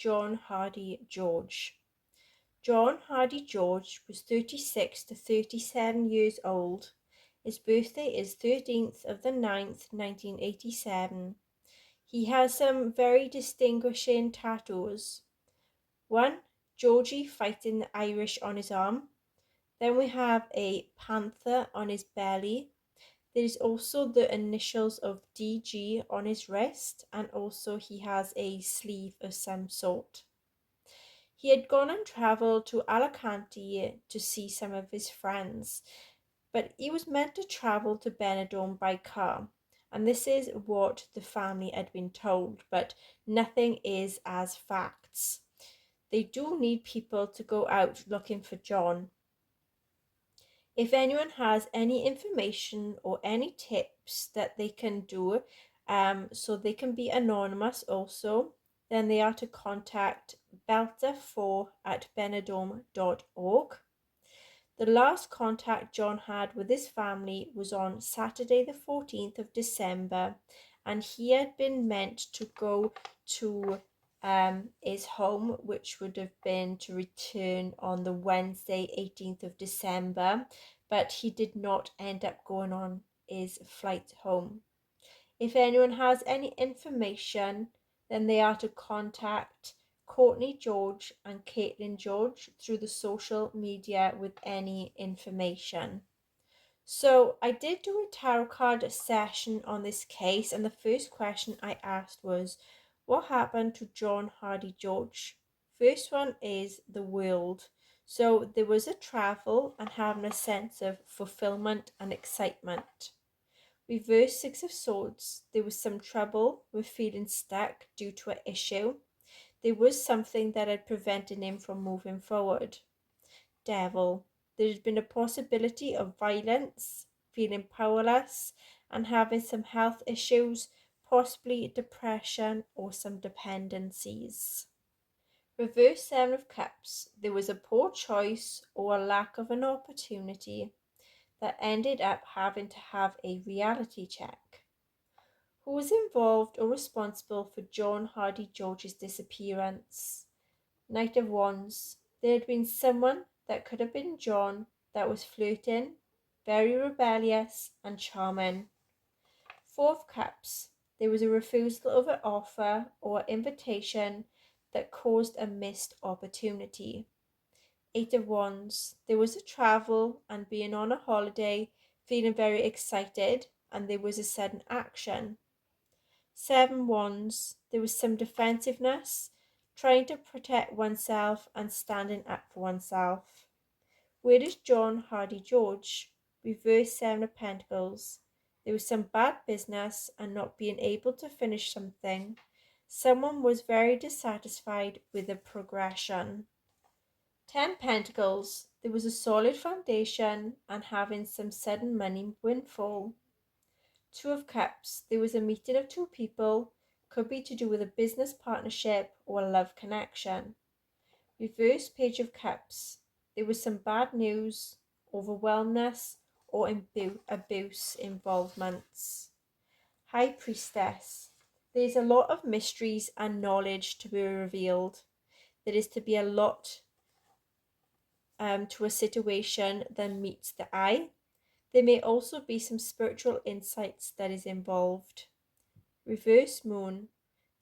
John Hardy George. John Hardy George was 36 to 37 years old. His birthday is 13th of the 9th, 1987. He has some very distinguishing tattoos. One, Georgie fighting the Irish on his arm. Then we have a panther on his belly. There is also the initials of DG on his wrist, and also he has a sleeve of some sort. He had gone on travel to Alicante to see some of his friends, but he was meant to travel to Benidorm by car, and this is what the family had been told, but nothing is as facts. They do need people to go out looking for John. If anyone has any information or any tips that they can do, so they can be anonymous also, then they are to contact belter4@benidorm.org. The last contact John had with his family was on Saturday the 14th of December, and he had been meant to go to his home, which would have been to return on the Wednesday 18th of December, but he did not end up going on his flight home. If anyone has any information, then they are to contact Courtney George and Caitlin George through the social media with any information. So I did do a tarot card session on this case, and the first question I asked was, what happened to John Hardy George? First one is the world. So there was a travel and having a sense of fulfillment and excitement. Reverse Six of Swords, there was some trouble with feeling stuck due to an issue. There was something that had prevented him from moving forward. Devil, there had been a possibility of violence, feeling powerless, and having some health issues, possibly depression or some dependencies. Reverse Seven of Cups, there was a poor choice or a lack of an opportunity that ended up having to have a reality check. Who was involved or responsible for John Hardy George's disappearance? Knight of Wands. There had been someone that could have been John that was flirting, very rebellious and charming. Four of Cups. There was a refusal of an offer or invitation that caused a missed opportunity. Eight of Wands. There was a travel and being on a holiday, feeling very excited, and there was a sudden action. Seven Wands. There was some defensiveness, trying to protect oneself and standing up for oneself. Where is John Hardy George? Reverse Seven of Pentacles. There was some bad business and not being able to finish something. Someone was very dissatisfied with the progression. 10 Pentacles, there was a solid foundation and having some sudden money windfall. Two of Cups, there was a meeting of two people, could be to do with a business partnership or a love connection. Reverse Page of Cups, there was some bad news, overwhelmness, or abuse involvements. High Priestess, there is a lot of mysteries and knowledge to be revealed. There is to be a lot to a situation that meets the eye. There may also be some spiritual insights that is involved. Reverse Moon,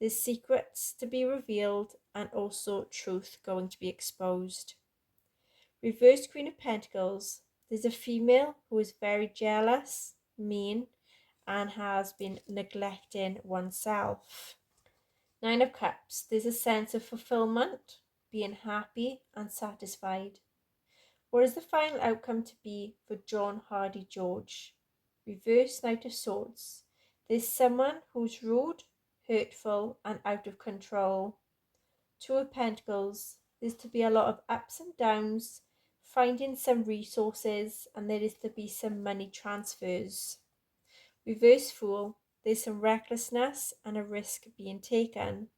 there's secrets to be revealed and also truth going to be exposed. Reverse Queen of Pentacles, there's a female who is very jealous, mean, and has been neglecting oneself. Nine of Cups, there's a sense of fulfillment, being happy and satisfied. What is the final outcome to be for John Hardy George? Reverse Knight of Swords. There's someone who's rude, hurtful, and out of control. Two of Pentacles. There's to be a lot of ups and downs, finding some resources, and there is to be some money transfers. Reverse Fool. There's some recklessness and a risk being taken.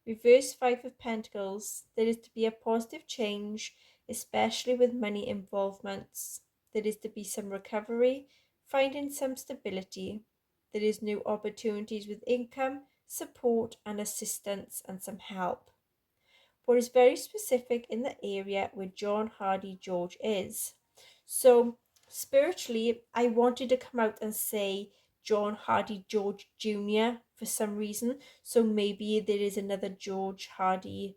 Reverse Five of Pentacles. There is to be a positive change, especially with money involvements. There is to be some recovery, finding some stability. There is new opportunities with income, support and assistance and some help. but is very specific in the area where John Hardy George is. So spiritually, I wanted to come out and say John Hardy George Jr. for some reason. So maybe there is another John Hardy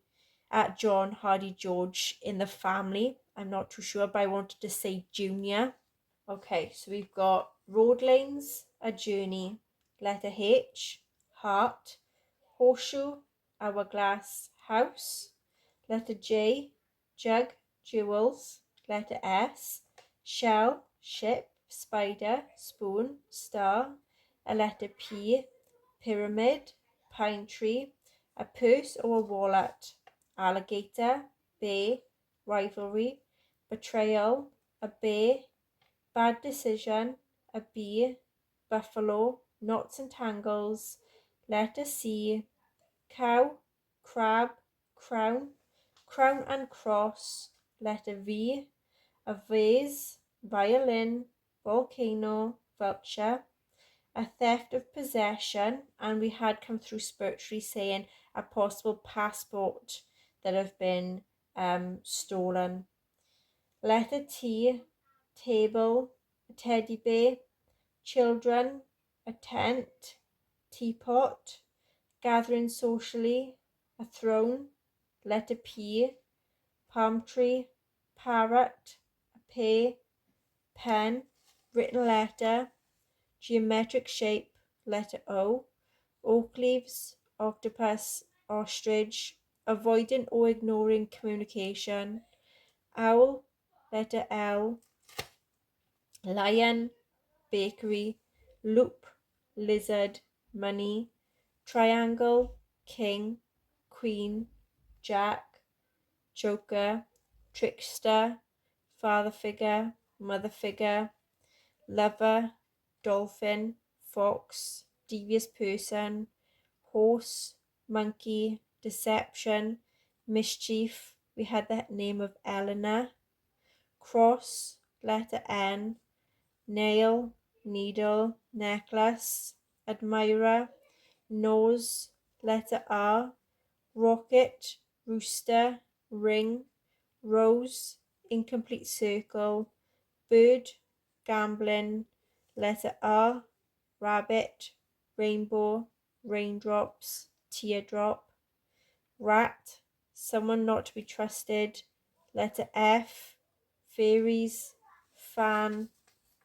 George in the family. I'm not too sure, but I wanted to say Junior. Okay, so we've got road lanes, a journey, letter H, heart, horseshoe, hourglass, house, letter J, jug, jewels, letter S, shell, ship, spider, spoon, star, a letter P, pyramid, pine tree, a purse or a wallet, alligator, bear, rivalry, betrayal, a bear, bad decision, a bee, buffalo, knots and tangles, letter C, cow, crab, crown, crown and cross, letter V, a vase, violin, volcano, vulture, a theft of possession, and we had come through spiritually saying a possible passport that have been stolen. Letter T, table, a teddy bear, children, a tent, teapot, gathering socially, a throne, letter P, palm tree, parrot, a pear, pen, written letter, geometric shape, letter O, oak leaves, octopus, ostrich, avoiding or ignoring communication, owl, letter L, lion, bakery, loop, lizard, money, triangle, king, queen, jack, joker, trickster, father figure, mother figure, lover, dolphin, fox, devious person, horse, monkey, deception, mischief. We had the name of Eleanor, cross, letter N, nail, needle, necklace, admirer, nose, letter R, rocket, rooster, ring, rose, incomplete circle, bird, gambling, letter R, rabbit, rainbow, raindrops, teardrop, rat, someone not to be trusted, letter F, fairies, fan,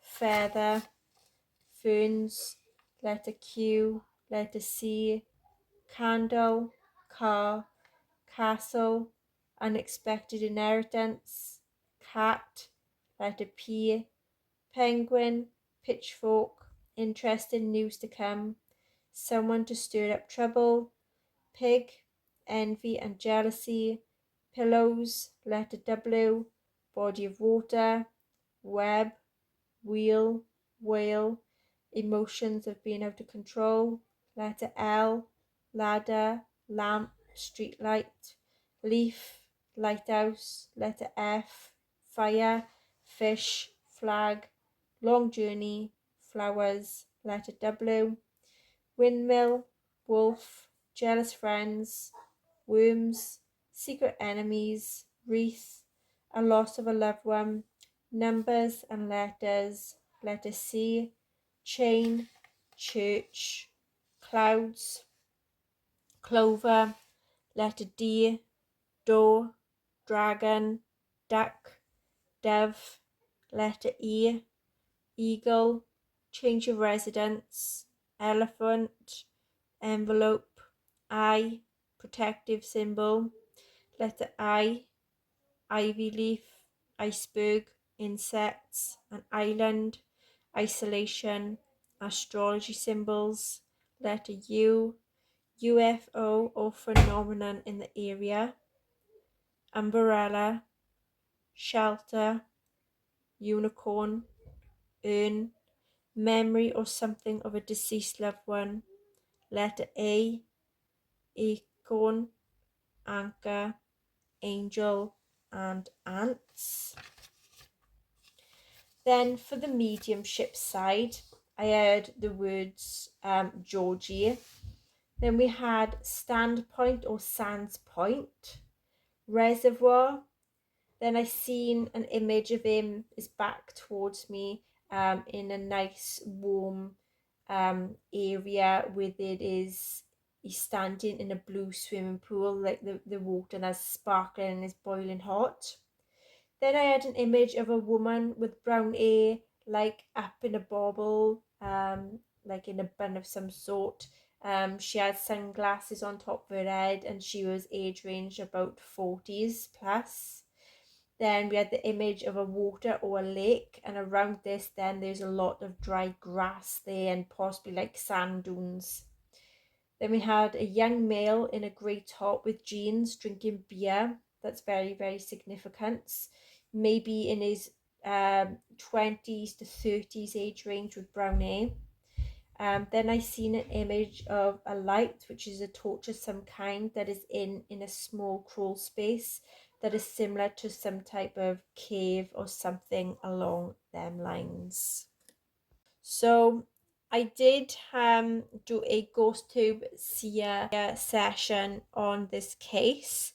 feather, ferns, letter Q, letter C, candle, car, castle, unexpected inheritance, cat, letter P, penguin, pitchfork, interesting news to come, someone to stir up trouble, pig, envy and jealousy, pillows, letter W, body of water, web, wheel, whale, emotions of being out of control, letter L, ladder, lamp, street light, leaf, lighthouse, letter F, fire, fish, flag, long journey, flowers, letter W, windmill, wolf, jealous friends, worms, secret enemies, wreath, a loss of a loved one, numbers and letters, letter C, chain, church, clouds, clover, letter D, door, dragon, duck, dove, letter E, eagle, change of residence, elephant, envelope, I, protective symbol, letter I, ivy leaf, iceberg, insects, an island, isolation, astrology symbols, letter U, UFO or phenomenon in the area, umbrella, shelter, unicorn, urn, memory or something of a deceased loved one, letter A, acorn, anchor, angel and ants. Then for the mediumship side, I heard the words Georgie. Then we had standpoint or sans point, reservoir. Then I seen an image of him, his back towards me, in a nice warm area with it is he's standing in a blue swimming pool, like the water that's sparkling and is boiling hot. Then I had an image of a woman with brown hair, like up in a bobble, like in a bun of some sort. She had sunglasses on top of her head and she was age range about 40s plus. Then we had the image of a water or a lake, and around this then there's a lot of dry grass there and possibly like sand dunes. Then we had a young male in a grey top with jeans drinking beer. That's very, very significant. Maybe in his 20s to 30s age range with brown hair. Then I seen an image of a light, which is a torch of some kind that is in a small crawl space that is similar to some type of cave or something along them lines. So I did do a GhostTube seer session on this case.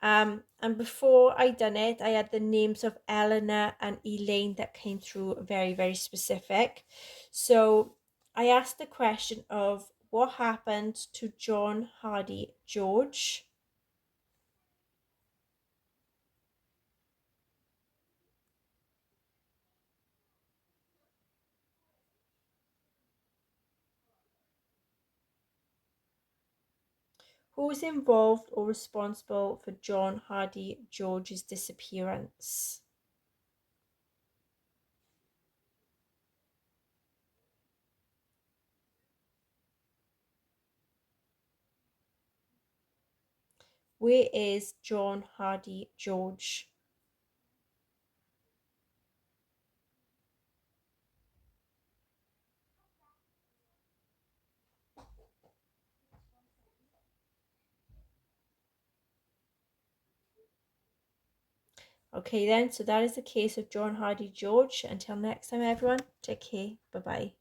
And before I done it, I had the names of Eleanor and Elaine that came through very, very specific. So I asked the question of what happened to John Hardy George. Who was involved or responsible for John Hardy George's disappearance? Where is John Hardy George? Okay then, so that is the case of John Hardy George. Until next time everyone, take care, bye bye.